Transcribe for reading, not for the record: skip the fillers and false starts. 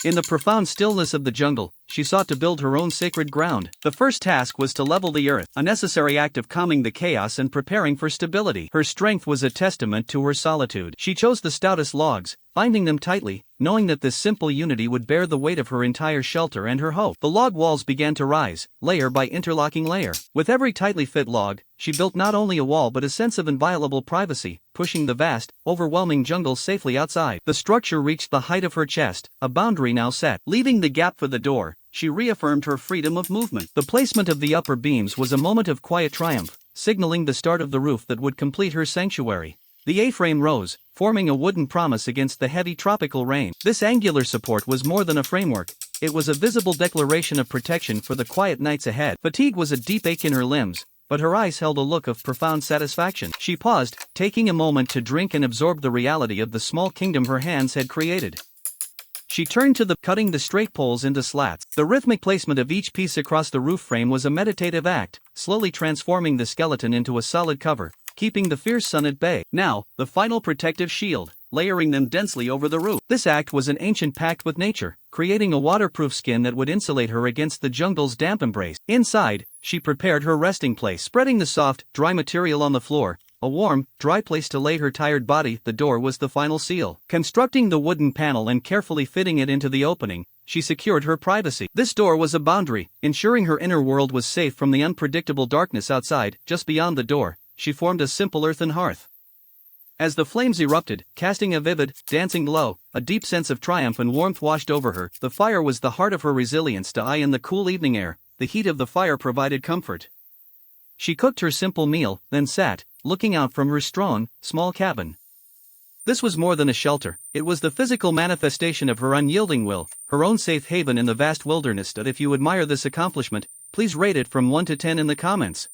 In the profound stillness of the jungle, she sought to build her own sacred ground. The first task was to level the earth, a necessary act of calming the chaos and preparing for stability. Her strength was a testament to her solitude. She chose the stoutest logs, binding them tightly, knowing that this simple unity would bear the weight of her entire shelter and her hope. The log walls began to rise, layer by interlocking layer. With every tightly fit log, she built not only a wall but a sense of inviolable privacy, pushing the vast, overwhelming jungle safely outside. The structure reached the height of her chest, a boundary now set. Leaving the gap for the door, she reaffirmed her freedom of movement. The placement of the upper beams was a moment of quiet triumph, signaling the start of the roof that would complete her sanctuary. The A-frame rose, forming a wooden promise against the heavy tropical rain. This angular support was more than a framework. It was a visible declaration of protection for the quiet nights ahead. Fatigue was a deep ache in her limbs, but her eyes held a look of profound satisfaction. She paused, taking a moment to drink and absorb the reality of the small kingdom her hands had created. She turned to cutting the straight poles into slats. The rhythmic placement of each piece across the roof frame was a meditative act, slowly transforming the skeleton into a solid cover, keeping the fierce sun at bay. Now, the final protective shield, layering them densely over the roof. This act was an ancient pact with nature, creating a waterproof skin that would insulate her against the jungle's damp embrace. Inside, she prepared her resting place, spreading the soft, dry material on the floor. A warm, dry place to lay her tired body. The door was the final seal. Constructing the wooden panel and carefully fitting it into the opening, she secured her privacy. This door was a boundary, ensuring her inner world was safe from the unpredictable darkness outside. Just beyond the door, she formed a simple earthen hearth. As the flames erupted, casting a vivid, dancing glow, a deep sense of triumph and warmth washed over her. The fire was the heart of her resilience to eye in the cool evening air. The heat of the fire provided comfort. She cooked her simple meal, then sat, looking out from her small cabin. This was more than a shelter. It was the physical manifestation of her unyielding will, her own safe haven in the vast wilderness. If you admire this accomplishment, please rate it from 1 to 10 in the comments.